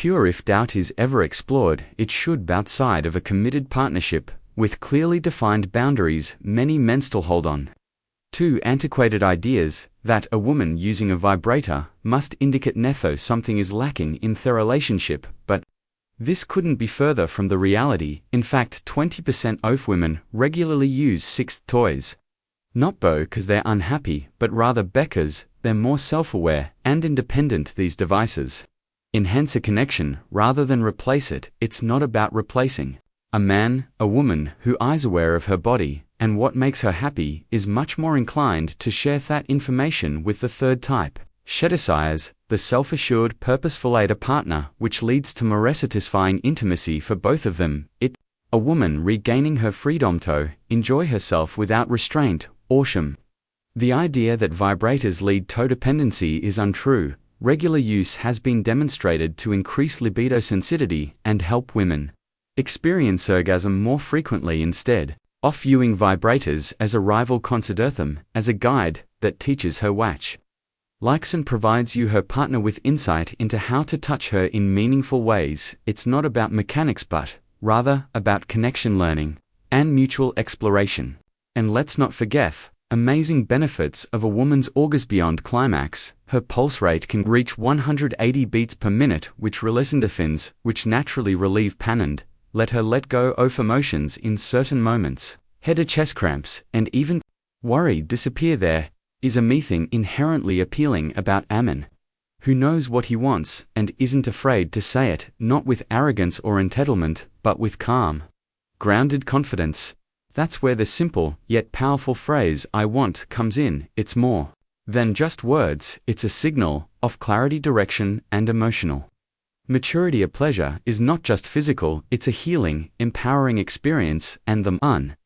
pure. If doubt is ever explored, it should be outside of a committed partnership, with clearly defined boundaries many men still hold on to antiquated ideas that a woman using a vibrator must indicate netho something is lacking in their relationship, but this couldn't be further from the reality. In fact, 20% of women regularly use sixth toys. Not because they're unhappy, but rather because they're more self-aware and independent. These devices enhance a connection rather than replace it. It's not about replacing a man. A woman who is aware of her body and what makes her happy is much more inclined to share that information with the third type. She desires the self-assured, purposeful aid a partner, which leads to more satisfying intimacy for both of them. A woman regaining her freedom to enjoy herself without restraint or shame. The idea that vibrators lead to dependency is untrue. Regular use has been demonstrated to increase libido sensitivity and help women experience orgasm more frequently. Instead of viewing vibrators as a rival, consider them as a guide that teaches her what likes and provides you, her partner, with insight into how to touch her in meaningful ways. It's not about mechanics, but rather about connection, learning, and mutual exploration. And let's not forget amazing benefits of a woman's orgasm beyond climax. Her pulse rate can reach 180 beats per minute, which release endorphins, which naturally relieve pain and let her let go of emotions in certain moments. Head or chest cramps, and even worry disappear. There is a thing inherently appealing about a man who knows what he wants and isn't afraid to say it, not with arrogance or entitlement, but with calm, grounded confidence. That's where the simple yet powerful phrase "I want" comes in. It's more than just words. It's a signal of clarity, direction, and emotional maturity. A pleasure is not just physical, it's a healing, empowering experience, and the man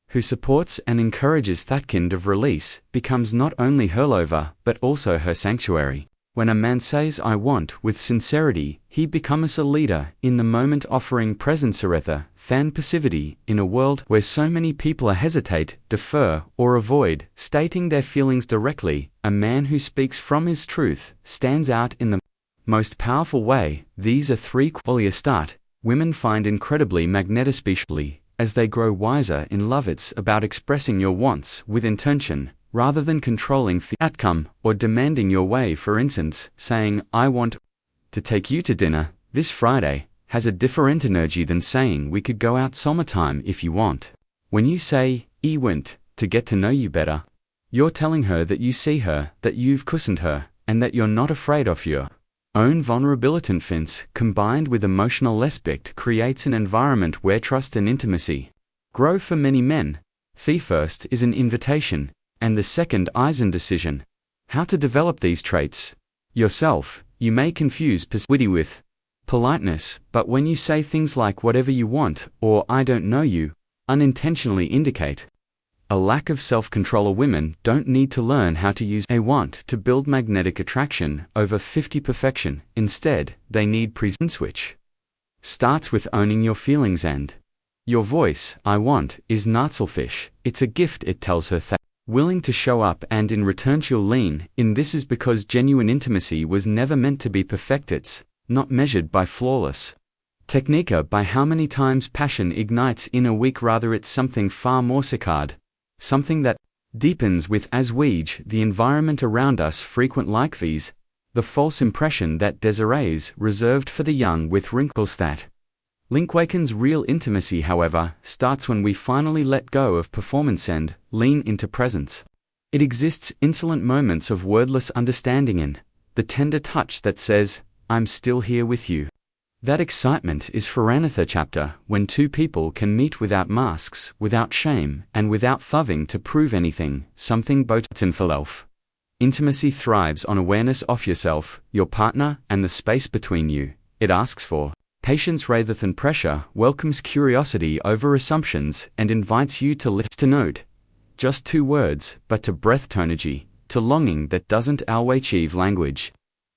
who supports and encourages that kind of release becomes not only her lover, but also her sanctuary. When a man says "I want" with sincerity, he becomes a leader in the moment, offering presence rather than passivity. In a world where so many people hesitate, defer, or avoid stating their feelings directly, a man who speaks from his truth stands out in the most powerful way. These are three qualities start women find incredibly magnetic, especially as they grow wiser in love. It's about expressing your wants with intention, rather than controlling the outcome or demanding your way. For instance, saying "I want to take you to dinner this Friday" has a different energy than saying "we could go out summertime if you want." When you say "I want to get to know you better," you're telling her that you see her, that you've cushioned her, and that you're not afraid of your own vulnerability. Influence, combined with emotional respect, creates an environment where trust and intimacy grow. For many men, the first is an invitation, and the second is a decision. How to develop these traits yourself? You may confuse passivity with politeness, but when you say things like "whatever you want" or "I don't know you," unintentionally indicate a lack of self-control. Women don't need to learn how to use "I want" to build magnetic attraction over 50 perfection. Instead, they need presence, which starts with owning your feelings and your voice. "I want" is not selfish, it's a gift. It tells her that willing to show up, and in return she'll lean in. This is because genuine intimacy was never meant to be perfect. It's not measured by flawless technique or by how many times passion ignites in a week. Rather, it's something far more sacred, something that deepens with as we age. The environment around us frequent like these, the false impression that Desiree's reserved for the young with wrinkles. That link wakens real intimacy, however, starts when we finally let go of performance and lean into presence. It exists insolent moments of wordless understanding and the tender touch that says, "I'm still here with you." That excitement is for another chapter, when two people can meet without masks, without shame, and without having to prove anything, something both in self. Intimacy thrives on awareness of yourself, your partner, and the space between you. It asks for patience rather than pressure, welcomes curiosity over assumptions, and invites you to lift to note just two words, but to breath energy, to longing that doesn't always achieve language.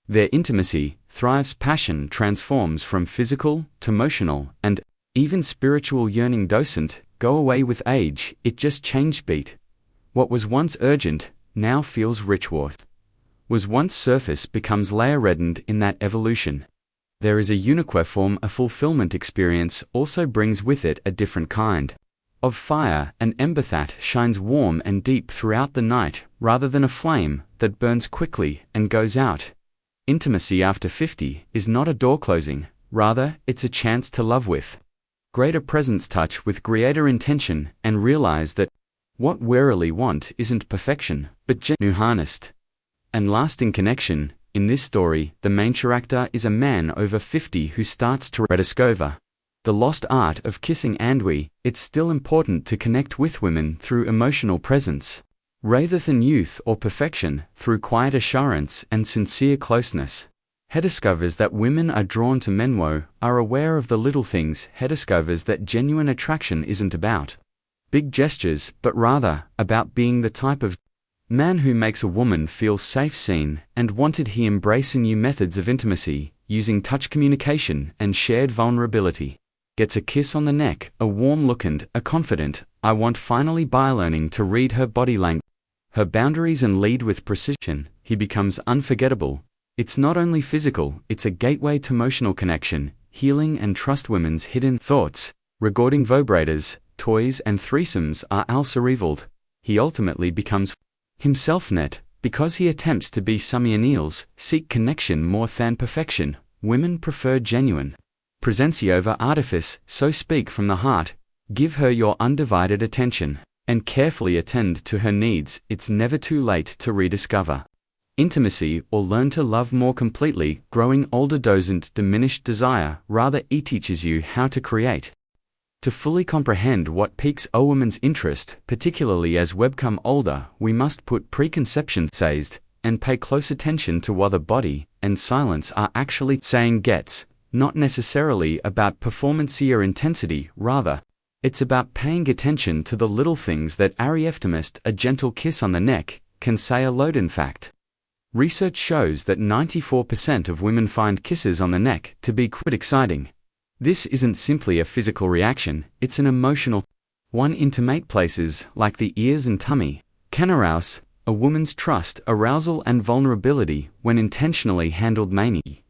Their intimacy thrives. Passion transforms from physical to emotional, and even spiritual yearning doesn't go away with age, it just changed beat. What was once urgent now feels rich. What was once surface becomes layer reddened in that evolution. There is a unique form. A fulfillment experience also brings with it a different kind of fire, an ember that shines warm and deep throughout the night, rather than a flame that burns quickly and goes out. Intimacy after 50 is not a door closing, rather, it's a chance to love with greater presence, touch with greater intention, and realize that what we really want isn't perfection, but genuine, honest, and lasting connection. In this story, the main character is a man over 50 who starts to rediscover the lost art of kissing, and it's still important to connect with women through emotional presence, rather than youth or perfection, through quiet assurance and sincere closeness. He discovers that women are drawn to men who are aware of the little things. He discovers that genuine attraction isn't about big gestures, but rather about being the type of man who makes a woman feel safe, seen, and wanted. He embraces new methods of intimacy, using touch, communication, and shared vulnerability. Gets a kiss on the neck, a warm look, and a confident "I want." Finally, by learning to read her body language, her boundaries, and lead with precision, he becomes unforgettable. It's not only physical, it's a gateway to emotional connection, healing, and trust. Women's hidden thoughts regarding vibrators, toys, and threesomes are also revealed. He ultimately becomes himself net, because he attempts to be Samianiels, seek connection more than perfection. Women prefer genuine presence over artifice, so speak from the heart, give her your undivided attention, and carefully attend to her needs. It's never too late to rediscover intimacy or learn to love more completely. Growing older doesn't diminish desire, rather it teaches you how to create. To fully comprehend what piques a woman's interest, particularly as we become older, we must put preconceptions aside and pay close attention to what the body and silence are actually saying. Gets not necessarily about performance or intensity, rather, it's about paying attention to the little things that are optimist. A gentle kiss on the neck can say a lot. In fact, research shows that 94% of women find kisses on the neck to be quite exciting. This isn't simply a physical reaction, it's an emotional one. Intimate places like the ears and tummy can arouse a woman's trust, arousal, and vulnerability when intentionally handled. Many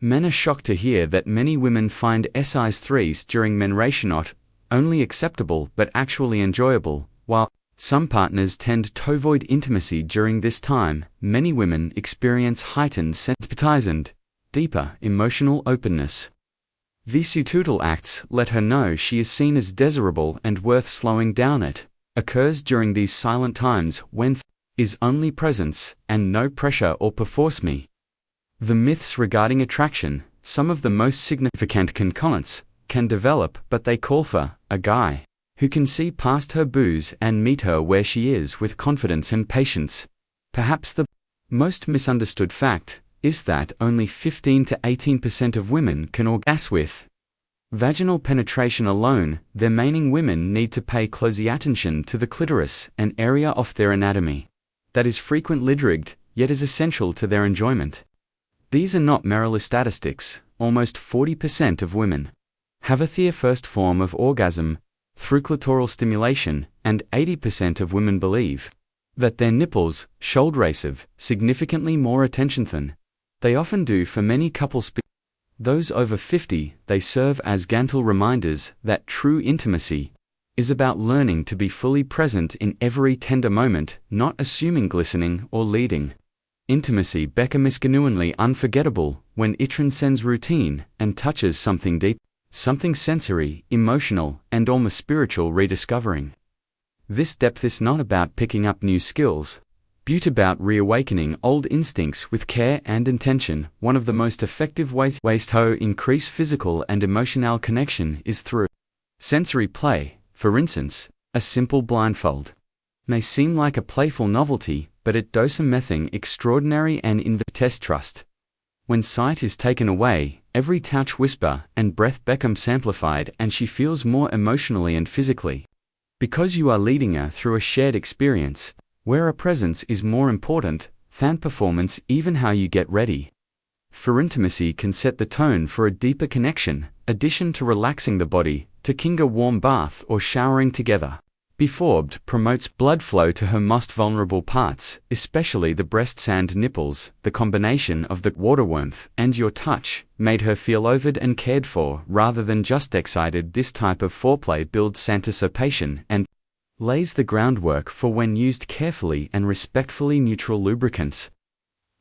men are shocked to hear that many women find SIs3s during menstruation not only acceptable but actually enjoyable. While some partners tend to avoid intimacy during this time, many women experience heightened sensitivity and deeper emotional openness. These subtle acts let her know she is seen as desirable and worth slowing down. It occurs during these silent times when is only presence and no pressure or perforce me. The myths regarding attraction, some of the most significant components, can develop, but they call for a guy who can see past her booze and meet her where she is with confidence and patience. Perhaps the most misunderstood fact is that only 15 to 18% of women can orgasm with vaginal penetration alone. The remaining women need to pay close attention to the clitoris, an area of their anatomy that is frequently dragged, yet is essential to their enjoyment. These are not merely statistics. Almost 40% of women have their first form of orgasm through clitoral stimulation, and 80% of women believe that their nipples should receive significantly more attention than they often do. For many couples, those over 50, they serve as gentle reminders that true intimacy is about learning to be fully present in every tender moment, not assuming, glistening, or leading. Intimacy becomes genuinely unforgettable when it transcends routine and touches something deep, something sensory, emotional, and almost spiritual. Rediscovering this depth is not about picking up new skills, but about reawakening old instincts with care and intention. One of the most effective ways to increase physical and emotional connection is through sensory play. For instance, a simple blindfold may seem like a playful novelty, but it does something extraordinary and invites trust. When sight is taken away, every touch, whisper, and breath becomes amplified, and she feels more emotionally and physically. Because you are leading her through a shared experience, where a presence is more important than performance. Even how you get ready for intimacy can set the tone for a deeper connection. Addition to relaxing the body, taking a warm bath or showering together Beforbed promotes blood flow to her most vulnerable parts, especially the breast sand nipples. The combination of the water warmth and your touch made her feel ovid and cared for rather than just excited. This type of foreplay builds anticipation and lays the groundwork for when used carefully and respectfully. Neutral lubricants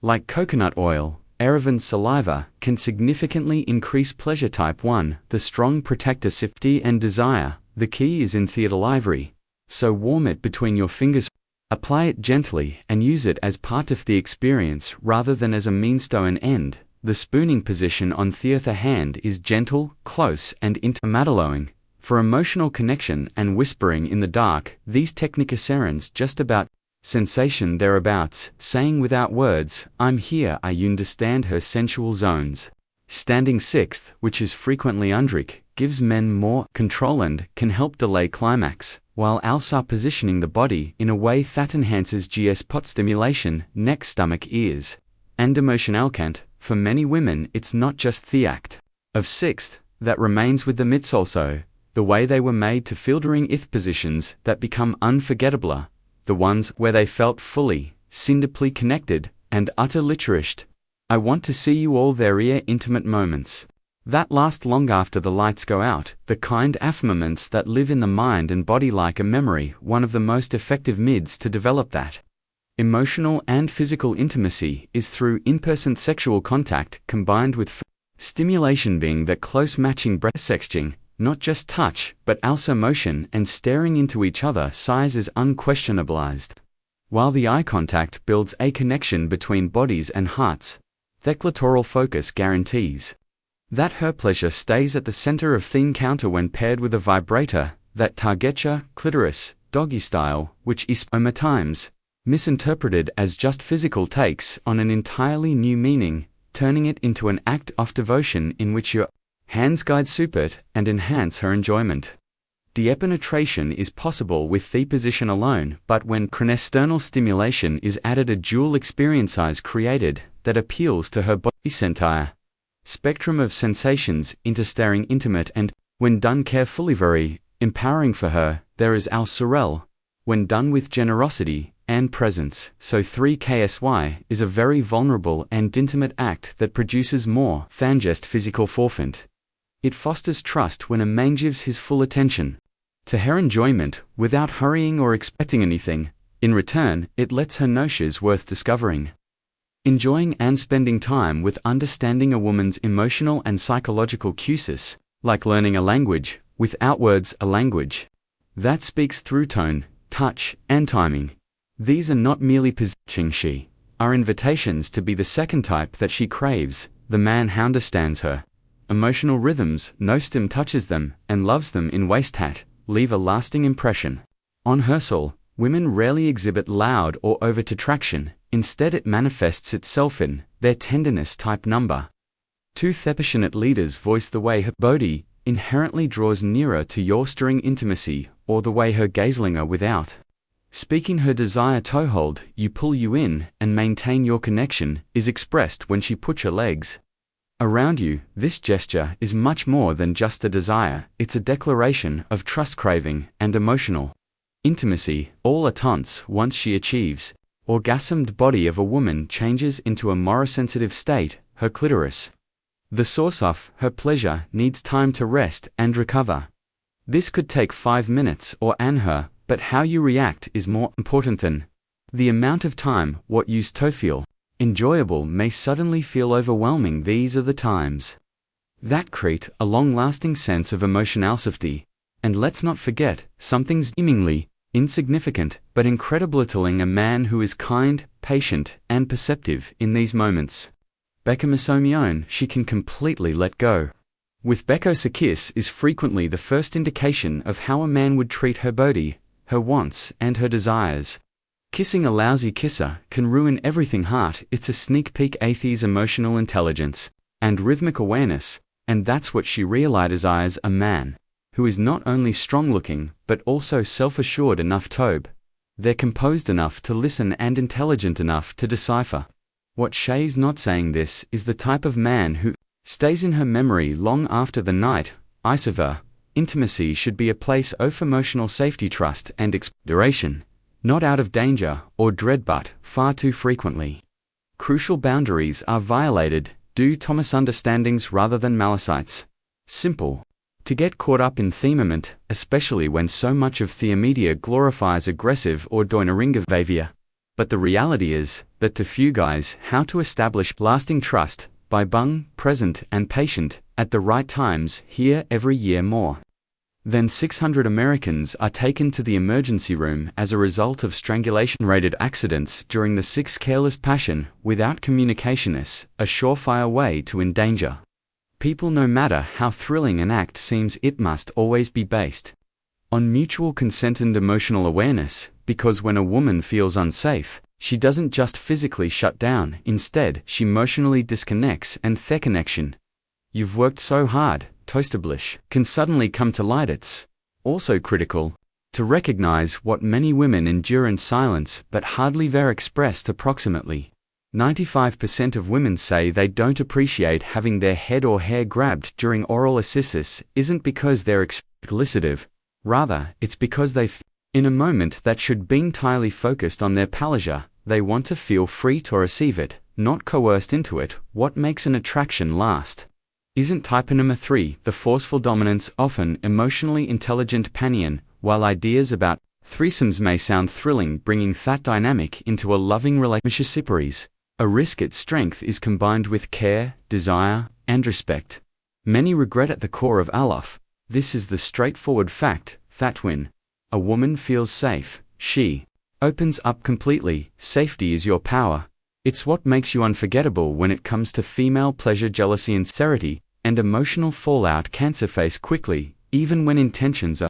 like coconut oil, Erevan saliva can significantly increase pleasure. Type 1, the strong protector safety and desire. The key is in theater ivory. So warm it between your fingers, apply it gently, and use it as part of the experience rather than as a means to an end. The spooning position on theater hand is gentle, close, and intimate. For emotional connection and whispering in the dark, these techniques are just about sensation thereabouts, saying without words, I'm here. I understand her sensual zones. Standing sixth, which is frequently undrick, gives men more control and can help delay climax, while also positioning the body in a way that enhances G-spot stimulation, neck, stomach, ears, and emotional cant. For many women, it's not just the act of sixth that remains with them, it's also the way they were made to filtering if positions that become unforgettable, the ones where they felt fully, deeply connected, and utterly cherished. I want to see you all there, intimate moments that last long after the lights go out, the kind of moments that live in the mind and body like a memory. One of the most effective methods to develop that emotional and physical intimacy is through in-person sexual contact combined with stimulation, being that close matching breast sexting, not just touch, but also motion and staring into each other. Size is unquestionableized. While the eye contact builds a connection between bodies and hearts, the clitoral focus guarantees that her pleasure stays at the center of the encounter when paired with a vibrator that targets your clitoris, doggy style, which is times misinterpreted as just physical, takes on an entirely new meaning, turning it into an act of devotion in which your hands guide support and enhance her enjoyment. Depenetration is possible with the position alone, but when external stimulation is added, a dual experience is created that appeals to her body's entire spectrum of sensations, interstaring, intimate, and, when done carefully, very empowering for her. There is our sorrel, when done with generosity and presence. So 3KSY is a very vulnerable and intimate act that produces more than just physical forefront. It fosters trust when a man gives his full attention to her enjoyment without hurrying or expecting anything. In return, it lets her know she's worth discovering, enjoying, and spending time with. Understanding a woman's emotional and psychological cues, like learning a language without words, a language that speaks through tone, touch, and timing. These are not merely positioning, she are invitations to be the second type that she craves, the man who understands her emotional rhythms, knows them, touches them, and loves them in ways that leave a lasting impression on her soul. Women rarely exhibit loud or overt attraction. Instead, it manifests itself in their tenderness. Type number 2, passionate leaders voice the way her body inherently draws nearer to your stirring intimacy, or the way her gazing without speaking her desire to hold you, pull you in, and maintain your connection is expressed when she puts her legs around you. This gesture is much more than just a desire, it's a declaration of trust, craving, and emotional intimacy all at once. Once she achieves orgasmed, body of a woman changes into a more sensitive state. Her clitoris, the source of her pleasure, needs time to rest and recover. This could take 5 minutes or an hour, but how you react is more important than the amount of time. What used to feel enjoyable may suddenly feel overwhelming. These are the times that create a long-lasting sense of emotional safety. And let's not forget, something seemingly insignificant but incredible, telling a man who is kind, patient, and perceptive in these moments. Becca Masomione, she can completely let go. With Becca's a kiss is frequently the first indication of how a man would treat her body, her wants, and her desires. Kissing a lousy kisser can ruin everything. Heart, it's a sneak peek at his emotional intelligence and rhythmic awareness, and that's what she realizes as a man who is not only strong-looking, but also self-assured enough to they're composed enough to listen and intelligent enough to decipher. What Shay's not saying, this is the type of man who stays in her memory long after the night is over. Intimacy should be a place of emotional safety, trust, and exploration, not out of danger or dread, but far too frequently. Crucial boundaries are violated due to misunderstandings rather than malicites. Simple. To get caught up in themament, especially when so much of the media glorifies aggressive or dominating behavior. But the reality is that to few guys how to establish lasting trust by being present and patient at the right times. Here, every year more than 600 Americans are taken to the emergency room as a result of strangulation-related accidents during the sixth. Careless passion without communication is a surefire way to endanger people. No matter how thrilling an act seems, it must always be based on mutual consent and emotional awareness, because when a woman feels unsafe, she doesn't just physically shut down, instead, she emotionally disconnects, and the connection you've worked so hard to establish can suddenly come to light. It's also critical to recognize what many women endure in silence but hardly ever expressed. Approximately 95% of women say they don't appreciate having their head or hair grabbed during oral assistance isn't because they're exploitative, rather, it's because in a moment that should be entirely focused on their pleasure, they want to feel free to receive it, not coerced into it. What makes an attraction last isn't type. Number 3, the forceful dominance, often emotionally intelligent companion. While ideas about threesomes may sound thrilling, bringing that dynamic into a loving relationship is a risk. Its strength is combined with care, desire, and respect. Many regret at the core of Alof. This is the straightforward fact that when a woman feels safe, she opens up completely. Safety is your power. It's what makes you unforgettable when it comes to female pleasure. Jealousy, insincerity, and emotional fallout can surface quickly, even when intentions are